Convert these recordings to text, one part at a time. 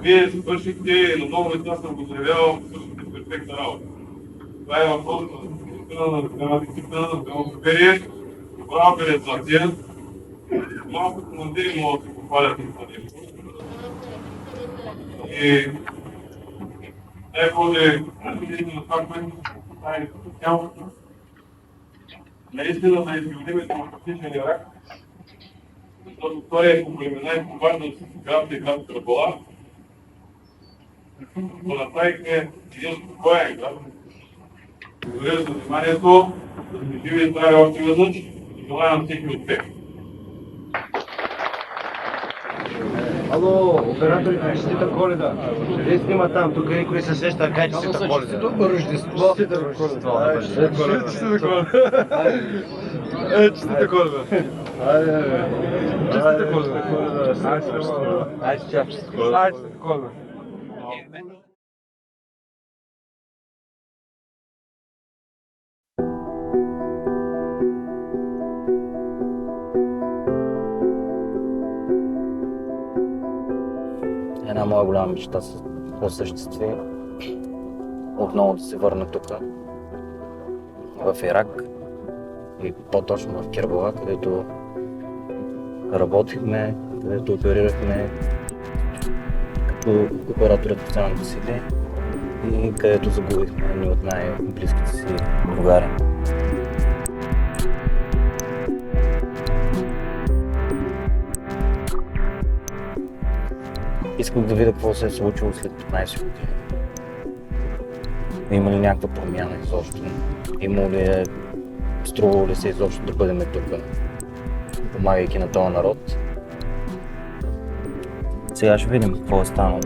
Вие свършихте, на много места съм го заявявал, свършихте перфектна работа. Това е въпрос на дисциплина, на доверие, добра организация. Малко командири могат да се похвалят и това нещо. И най-после, на това, което стане като цяло, наистина да изградим демократичен Ирак, защото той е по племена и по важност град и град Карбала. Но направихме един спокоен град. Благодаря за вниманието, да сме живи и здрави още веднъж и желая на всеки успех. Ало, операторите, честита Коледа. Вие снима там, тук никой се сеща, кай честита Коледа. Честито Рождество. Честита Коледа. Честита Коледа. Честита Коледа. Айде, честита Коледа. Една моя голяма мечта се осъществи отново да се върна тук, в Ирак и по-точно в Кербала, където работихме, където оперирахме като оператори от специалните сили и където загубихме едни от най-близките си другари. Исках да видя какво се е случило след 15 години. Има ли някаква промяна изобщо? Има ли струвало ли се изобщо да бъдем тук, помагайки на този народ? Сега ще видим какво е станало.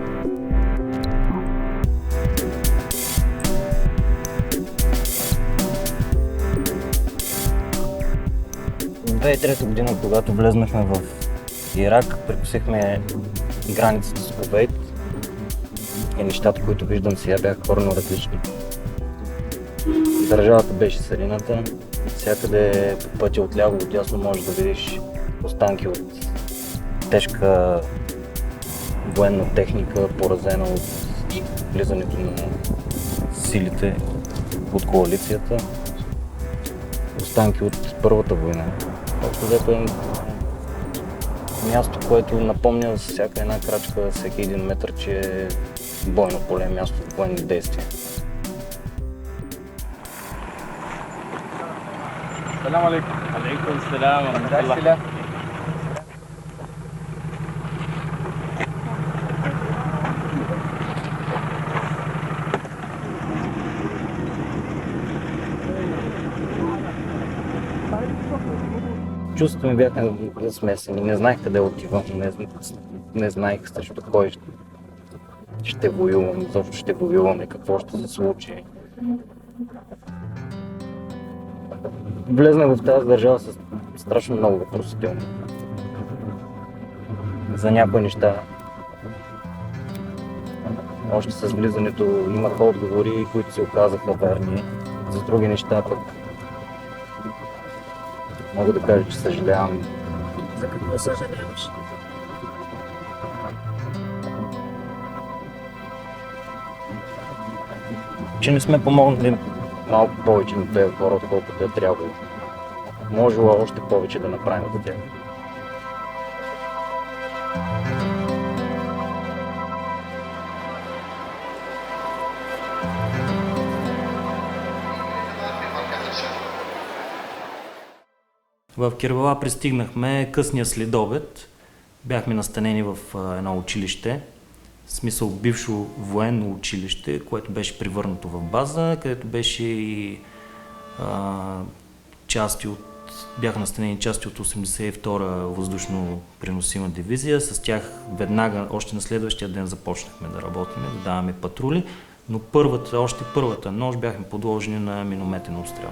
В 2003 година, когато влезнахме в Ирак, прекусихме границата с Кувейт и нещата, които виждам сега, бяха коренно различни. Държавата беше срината, всякъде по пътя отляво и отдясно можеш да видиш останки от тежка военна техника, поразена от влизането на силите от коалицията, останки от Първата война. Общо взето е място, което напомня за всяка една крачка, всеки един метър, че е бойно поле, място в военни действия. Салам алейкум. Алейкум салам ва рахматуллах. Чувствата ми бяха смесени, не знаех къде отивам, не знаех срещу кой ще воювам, изобщо ще воювам и какво ще се случи. Влезнах в тази държава с страшно много въпросителни. За някои неща още с влизането имаха отговори, които се оказаха верни. За други неща пък мога да кажа, че съжалявам. За какво съжаляваш? Че не сме помогнали малко повече на тези хора, отколкото е трябвало. Можело още повече да направим за тях. В Кербала пристигнахме късния следобед. Бяхме настанени в едно училище, в смисъл бившо военно училище, което беше превърнато в база, където беше и бяха настанени части от 82-а въздушно преносима дивизия. С тях веднага, още на следващия ден започнахме да работим, да даваме патрули, но още първата нощ бяхме подложени на минометен обстрел.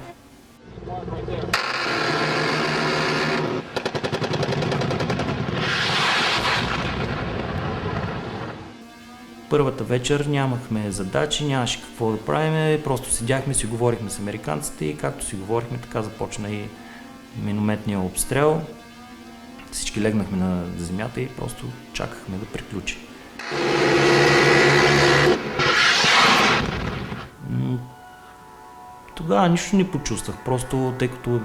Първата вечер нямахме задачи, нямаше какво да правим, просто седяхме, си говорихме с американците и както си говорихме, така започна и минометния обстрел. Всички легнахме на земята и просто чакахме да приключи. Тогава нищо не почувствах, просто тъй като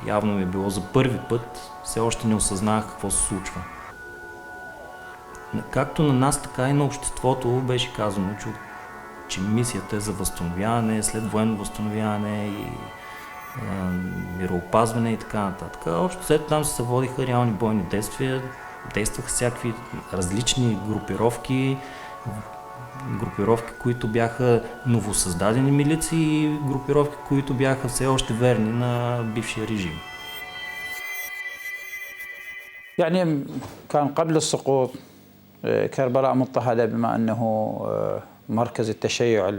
явно ми е било за първи път, все още не осъзнах какво се случва. Както на нас, така и на обществото беше казано, че мисията е за възстановяване, след военно възстановяване и мироопазване и така нататък. Общо след там се водиха реални бойни действия, действаха всякакви различни групировки, които бяха новосъздадени милиции и групировки, които бяха все още верни на бившия режим. يعني كان قبل السقوط كربلاء مضطهدة بما أنه مركز التشيع،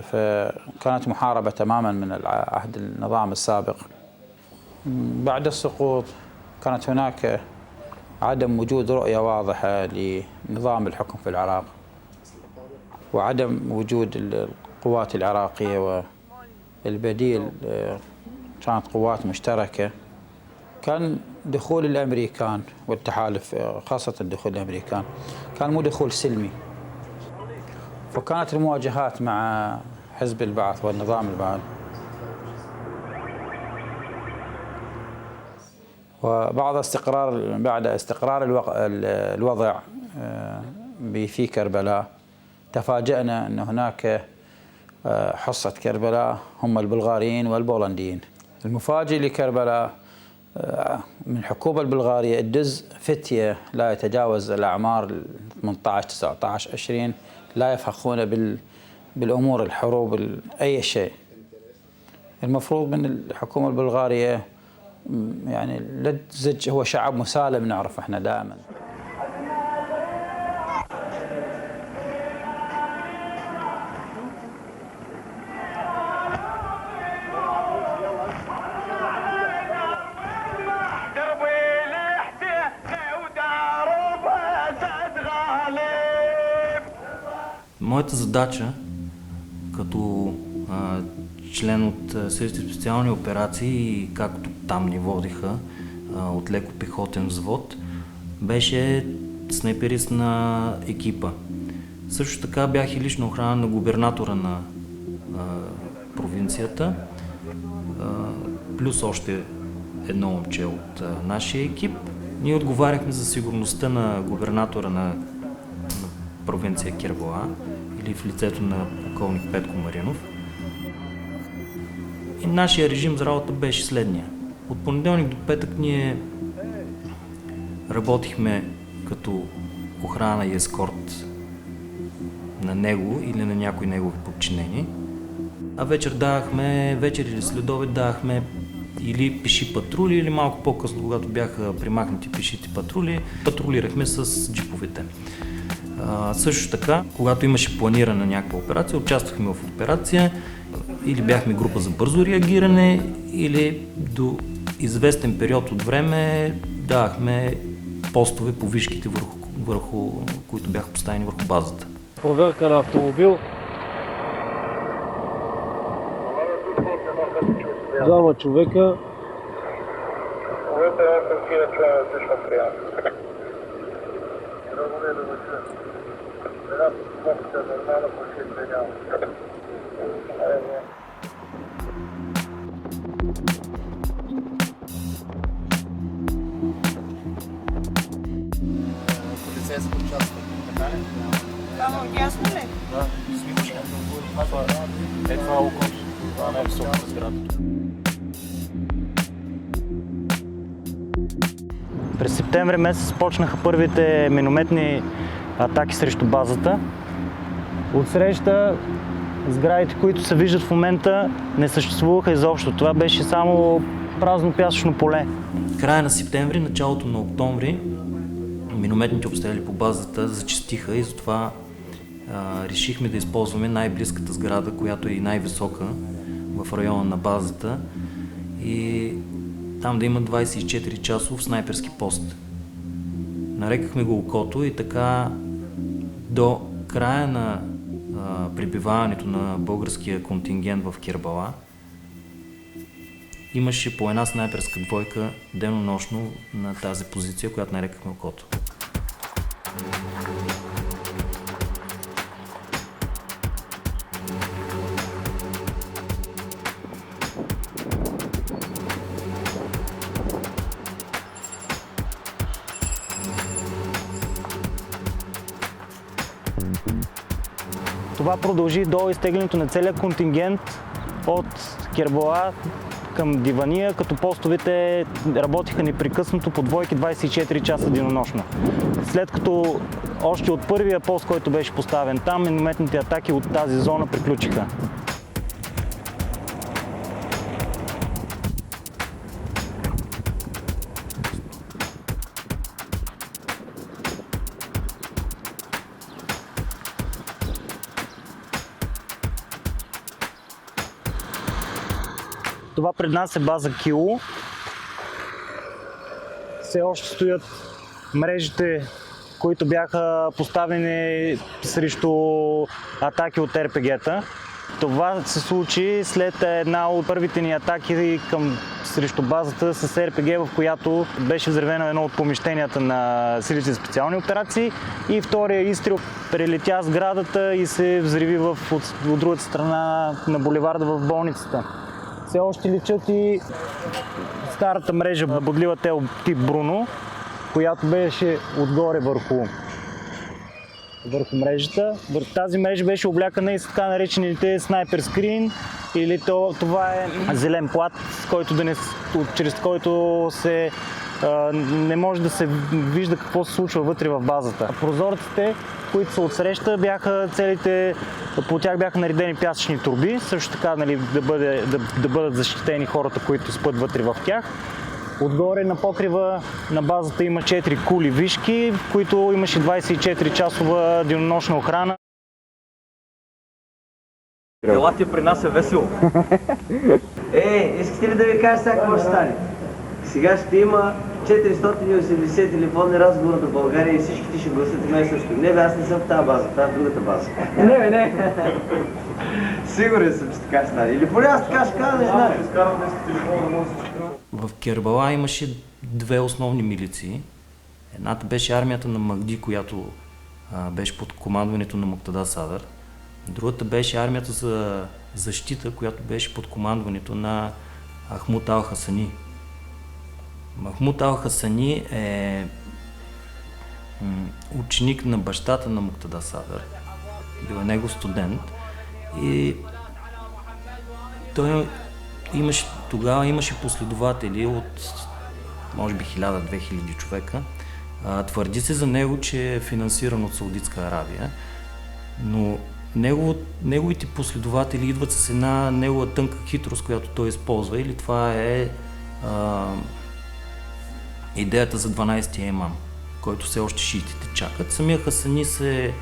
فكانت محاربة تماما من عهد النظام السابق. بعد السقوط كانت هناك عدم وجود رؤية واضحة لنظام الحكم في العراق، وعدم وجود القوات العراقية، والبديل كانت قوات مشتركة. كان دخول الأمريكان والتحالف، خاصة دخول الأمريكان، كان مو دخول سلمي، فكانت المواجهات مع حزب البعث والنظام البعث. وبعد استقرار الوضع في كربلاء تفاجأنا أن هناك حصة كربلاء هم البلغاريين والبولنديين. المفاجئ لكربلاء من الحكومة البلغارية الدز فتية لا يتجاوز الأعمار 18 19 20 لا يفخون بالأمور الحروب أي شيء. المفروض من الحكومة البلغارية يعني لتزج، هو شعب مسالم نعرف احنا دائما. Моята задача като член от Съюзните специални операции, както там ни водиха от леко пехотен взвод, беше снайперист на екипа. Също така бях и лична охрана на губернатора на провинцията, плюс още едно момче от нашия екип. Ние отговаряхме за сигурността на губернатора на провинция Кербала, или в лицето на полковник Петко Маринов. И нашия режим за работа беше следния. От понеделник до петък ние работихме като охрана и ескорт на него или на някои негови подчинени. А вечер или следобед давахме или пеши патрули, или малко по-късно, когато бяха примахнати пешите патрули, патрулирахме с джиповете. Също така, когато имаше планирана някаква операция, участвахме в операция, или бяхме група за бързо реагиране, или до известен период от време давахме постове по вишките, които бяха поставени върху базата. Проверка на автомобил. Двама човека. Полицейско участък, така ли? Това ясно ли? Да, снимаш ли? Това е около. Това е най-високата сграда. През септември месец почнаха първите минометни атаки срещу базата. Отсреща сградите, които се виждат в момента, не съществуваха изобщо. Това беше само празно пясъчно поле. Края на септември, началото на октомври, минометните обстрели по базата зачестиха и затова решихме да използваме най-близката сграда, която е и най-висока в района на базата, и там да има 24-часов снайперски пост. Нарекахме го Окото и така до края на пребиваването на българския контингент в Кербала имаше по една снайперска двойка денонощно на тази позиция, която нарекахме Окото. Това продължи до изтеглянето на целия контингент от Кербала към Дивания, като постовете работиха непрекъснато по двойки 24 часа денонощно. След като още от първия пост, който беше поставен там, минометните атаки от тази зона приключиха. Това пред нас е база Кило. Все още стоят мрежите, които бяха поставени срещу атаки от РПГ-та. Това се случи след една от първите ни атаки срещу базата с РПГ, в която беше взривено едно от помещенията на силите за специални операции и втория изстрел прелетя сградата и се взриви от другата страна на булеварда в болницата. Все още личат и старата мрежа бодлива тел тип Бруно, която беше отгоре върху мрежата. Върху тази мрежа беше облякана и с така наречените снайпер скрин, или това е зелен плат, чрез който не може да се вижда какво се случва вътре в базата. Прозорците, които са отсреща, по тях бяха наредени пясъчни турби, също така да бъдат защитени хората, които спят вътре в тях. Отгоре на покрива на базата има 4 кули вишки, в които имаше 24-часова денонощна охрана. Елате при нас е весело. Искате ли да ви кажа сега какво ще стане? Сега ще има 480 телефонни разговора до България и всичките ще гласят мен също. Не, аз не съм в тази база, това е другата база. Не. Сигурен съм, че така ще стане. Или поне аз така ще кажа, не знам. В Кербала имаше две основни милиции. Едната беше армията на Махди, която беше под командването на Муктада Садър. Другата беше армията за защита, която беше под командването на Махмуд Ал-Хасани. Махмуд Ал-Хасани е ученик на бащата на Муктада Садър. Бил е негов студент и той тогава имаше последователи от може би 1000-2000 човека. Твърди се за него, че е финансиран от Саудитска Аравия, но неговите последователи идват с една негова тънка хитрост, която той използва, или това е идеята за 12-ти имам, който все още шиитите чакат. Самия Хасани се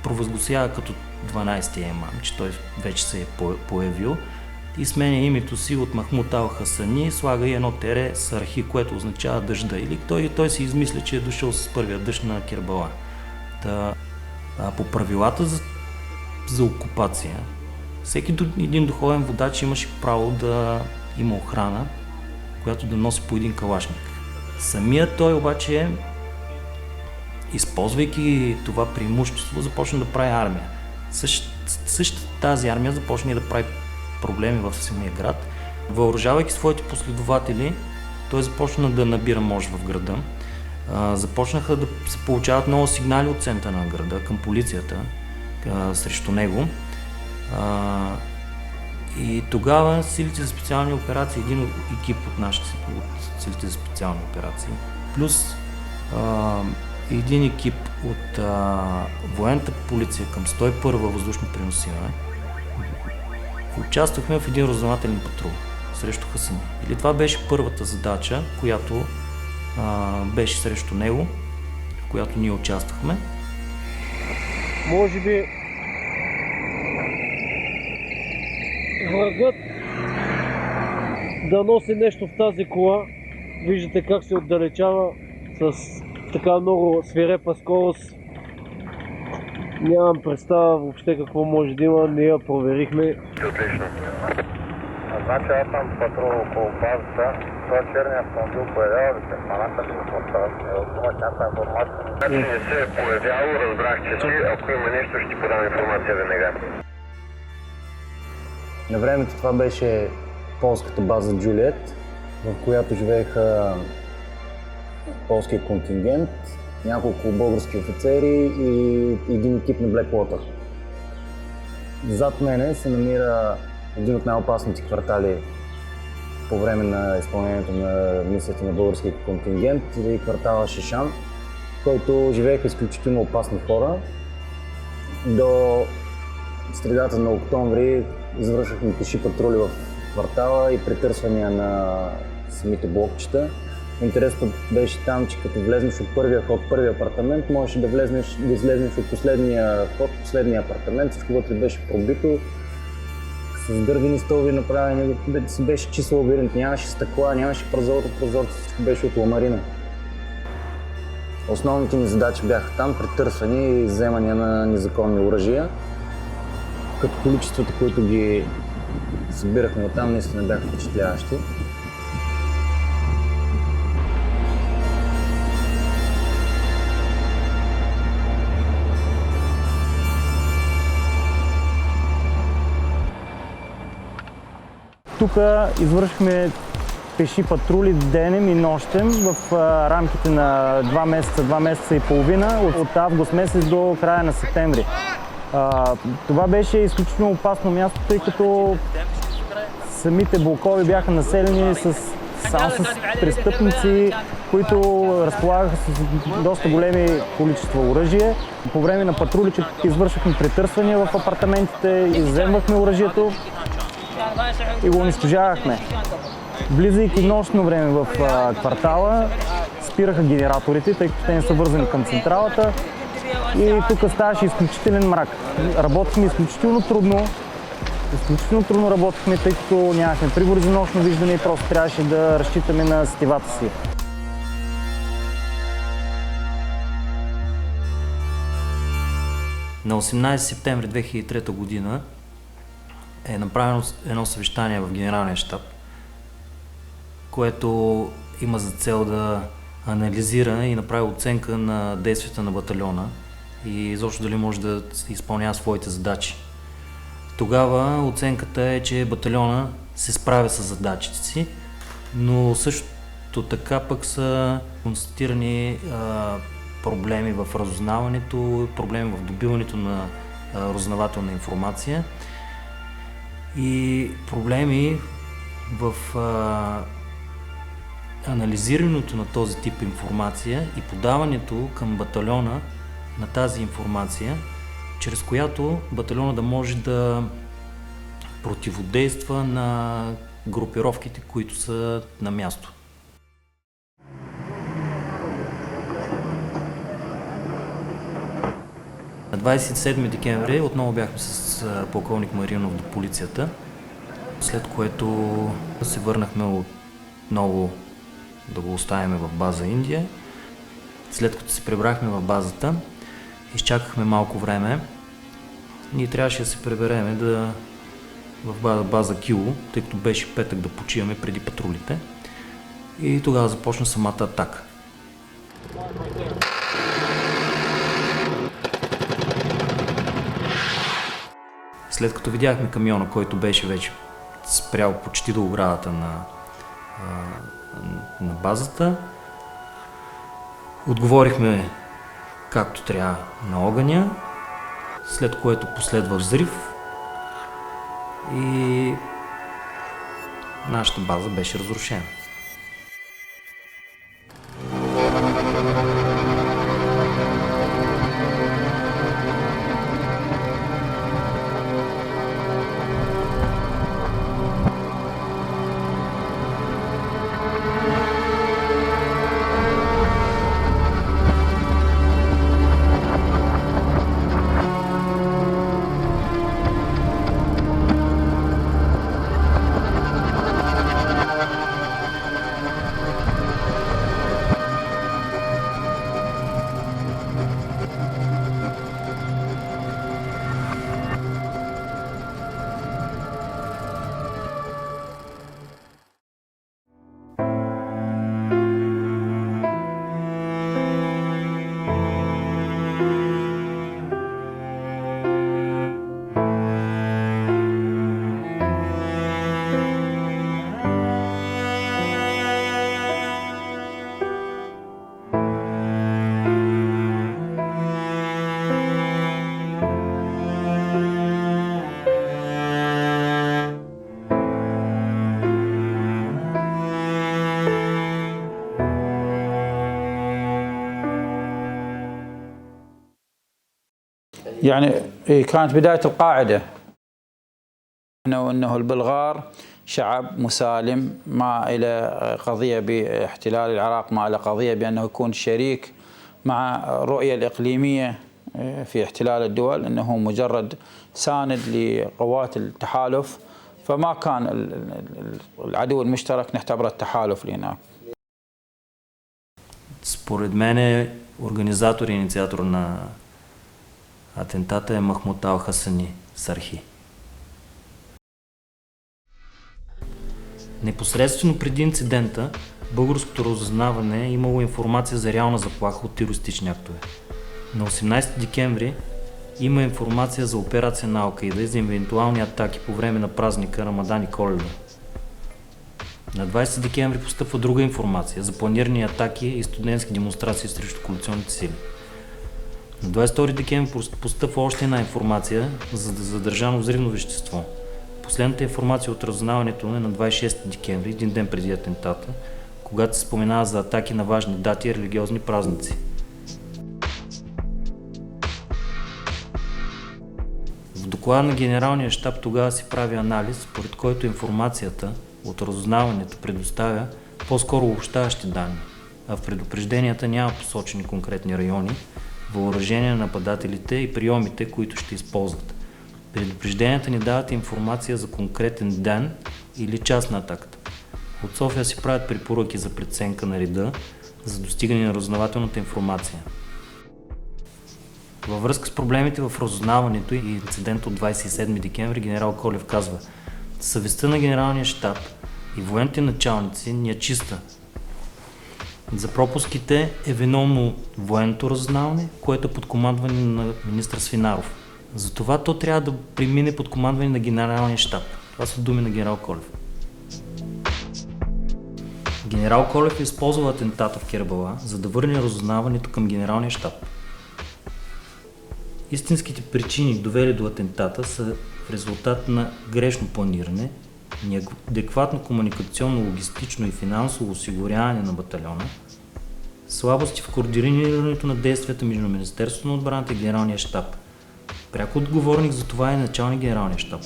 провъзгласява като 12-ти имам, че той вече се е появил и сменя името си от Махмуд Ал-Хасани, слага и едно тере Сархи, което означава дъжда, или той си измисля, че е дошъл с първия дъжд на Кербала. По правилата за окупация, всеки един духовен водач имаше право да има охрана, която да носи по един калашник. Самият той обаче, използвайки това преимущество, започна да прави армия. Същата тази армия започна да прави проблеми в самия град. Въоръжавайки своите последователи, той започна да набира мощ в града. Започнаха да се получават много сигнали от центъра на града към полицията срещу него. И тогава силите за специални операции, един екип от нашите силите за специални операции, плюс един екип от военната полиция към 101-а въздушно преносимане, участвахме в един разузнавателен патрул срещу Хасани. Или това беше първата задача, която беше срещу него, в която ние участвахме. Може би врагът да носи нещо в тази кола. Виждате как се отдалечава с така много свирепа скорост. Нямам представа въобще какво може да има, ние я проверихме. Отлично. Значи аз съм патрул около базата. Това черния автомобил появява ли се? Маната ли какво става? Имаш някаква информация? Значи не се е появяло, разбрах, че ако има нещо, ще ти подам информация веднага. На времето това беше полската база Джулиет, в която живееха полския контингент, няколко български офицери и един екип на Blackwater. Зад мене се намира един от най-опасните квартали по време на изпълнението на мисията на българския контингент, или квартала Шишан, в който живееха изключително опасни хора. До средата на октомври извършвахме пеши патрули в квартала и претърсвания на самите блокчета. Интересното беше там, че като влезнеш от първия вход, първия апартамент, можеш да излезнеш от последния вход, последния апартамент. Всичко вътре беше пробито, с дървени стълби направени, си беше чист лабиринт, нямаше стъкла, нямаше прозорци, всичко беше от ламарина. Основните ни задачи бяха там претърсване и вземане на незаконни оръжия, като количествата, които ги събирахме от там, наистина бяха впечатляващи. Тук извършихме пеши патрули денем и нощем в рамките на 2 месеца и половина, от август месец до края на септември. Това беше изключително опасно място, тъй като самите блокове бяха населени само с престъпници, които разполагаха с доста големи количества оръжие. По време на патрулите извършвахме претърсвания в апартаментите, изземвахме оръжието и го унищожавахме. Влизайки нощно време в квартала, спираха генераторите, тъй като те не са вързани към централата, и тук ставаше изключителен мрак. Работихме изключително трудно работихме, тъй като нямахме прибори за нощно виждане и просто трябваше да разчитаме на сетивата си. На 18 септември 2003 година е направено едно съвещание в Генералния щаб, което има за цел да анализира и направи оценка на действията на батальона и изобщо дали може да изпълнява своите задачи. Тогава оценката е, че батальона се справя с задачите си, но също така пък са констатирани проблеми в разузнаването, проблеми в добиването на разузнавателна информация и проблеми в анализирането на този тип информация и подаването към батальона на тази информация, чрез която батальона да може да противодейства на групировките, които са на място. На 27 декември отново бяхме с полковник Маринов до полицията, след което се върнахме отново да го оставим в база Индия. След като се прибрахме в базата, изчакахме малко време. Ние трябваше да се прибереме в база Кило, тъй като беше петък да почиваме преди патрулите. И тогава започна самата атака. След като видяхме камиона, който беше вече спрял почти до оградата на базата, отговорихме както трябва на огъня, след което последва взрив и нашата база беше разрушена. يعني كانت بداية القاعدة أنه البلغار شعب مسالم، ما إلى قضية باحتلال العراق، ما إلى قضية بأنه يكون شريك مع الرؤية الإقليمية في احتلال الدول، أنه مجرد ساند لقوات التحالف، فما كان العدو المشترك نعتبره التحالف لهناك. Според мен организатор и инициатор на атентата е Махмуд Ал-Хасани Сархи. Непосредствено преди инцидента, българското разузнаване е имало информация за реална заплаха от терористични актове. На 18 декември има информация за операция на Ал-Каида и за евентуални атаки по време на празника Рамадан и Коледа. На 20 декември постъпва друга информация за планирани атаки и студентски демонстрации срещу коалиционните сили. На 22 декември постъпва още една информация за задържано взривно вещество. Последната информация от разузнаването е на 26 декември, един ден преди атентата, когато се споменава за атаки на важни дати и религиозни празници. В доклада на Генералния щаб тогава се прави анализ, според който информацията от разузнаването предоставя по-скоро обобщаващи данни, а в предупрежденията няма посочени конкретни райони, въоръжение на нападателите и приемите, които ще използват. Предупрежденията ни дават информация за конкретен ден или час на атаката. От София си правят препоръки за преценка на реда за достигане на разузнавателната информация. Във връзка с проблемите в разузнаването и инцидент от 27 декември генерал Колев казва: съвестта на генералния щаб и военните началници ни е чиста. За пропуските е виновно военното разузнаване, което е под командване на министър Свинаров. Затова то трябва да премине под командване на генералния щаб. Това са думи на генерал Колев. Генерал Колев е използвал атентата в Кербала, за да върне разузнаването към генералния щаб. Истинските причини, довели до атентата, са в резултат на грешно планиране, неадекватно комуникационно, логистично и финансово осигуряване на батальона, слабости в координирането на действията между Министерството на отбраната и генералния щаб. Пряко отговорник за това е началник генералния щаб.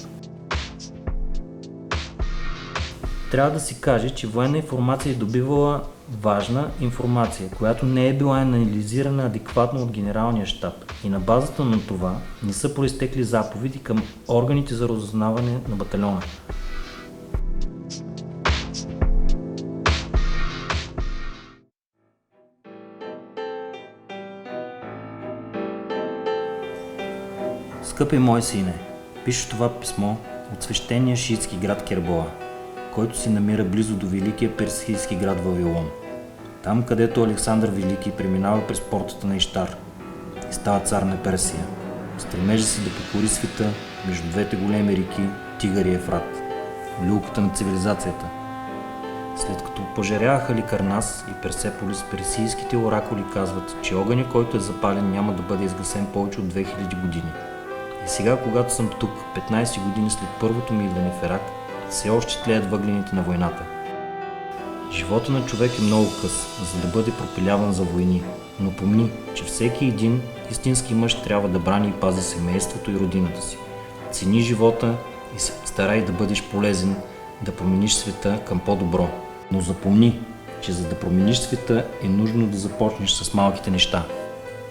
Трябва да си каже, че военна информация е добивала важна информация, която не е била анализирана адекватно от генералния щаб и на базата на това не са произтекли заповеди към органите за разузнаване на батальона. Скъпи мой сине, пише това писмо от свещения шиитски град Кербала, който се намира близо до великия персийски град Вавилон. Там, където Александър Велики преминава през портата на Иштар и става цар на Персия. Стремежи се да покори света между двете големи реки Тигър и Ефрат, люлката на цивилизацията. След като пожарява Халикарнас и Персеполис, персийските оракули казват, че огъня, който е запален, няма да бъде изгасен повече от 2000 години. И сега, когато съм тук, 15 години след първото ми идване в Ирак, все още тлеят въглените на войната. Живота на човек е много къс, за да бъде пропиляван за войни, но помни, че всеки един истински мъж трябва да брани и пази семейството и родината си. Цени живота и се старай да бъдеш полезен, да промениш света към по-добро. Но запомни, че за да промениш света е нужно да започнеш с малките неща,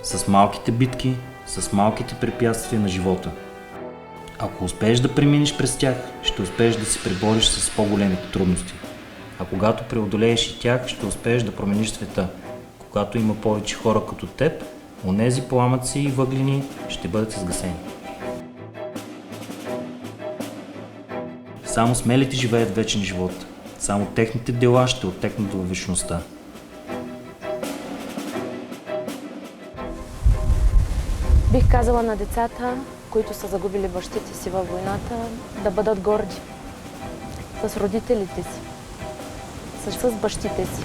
с малките битки, с малките препятствия на живота. Ако успееш да преминеш през тях, ще успееш да се пребориш с по-големите трудности. А когато преодолееш и тях, ще успееш да промениш света. Когато има повече хора като теб, онези пламъци и въглени ще бъдат изгасени. Само смелите живеят вечен живот. Само техните дела ще оттекнат във вечността. Бих казала на децата, които са загубили бащите си във войната, да бъдат горди с родителите си, с бащите си.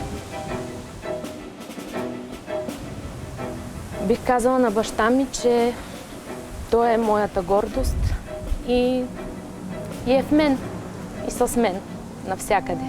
Бих казала на баща ми, че той е моята гордост и е в мен, и с мен навсякъде.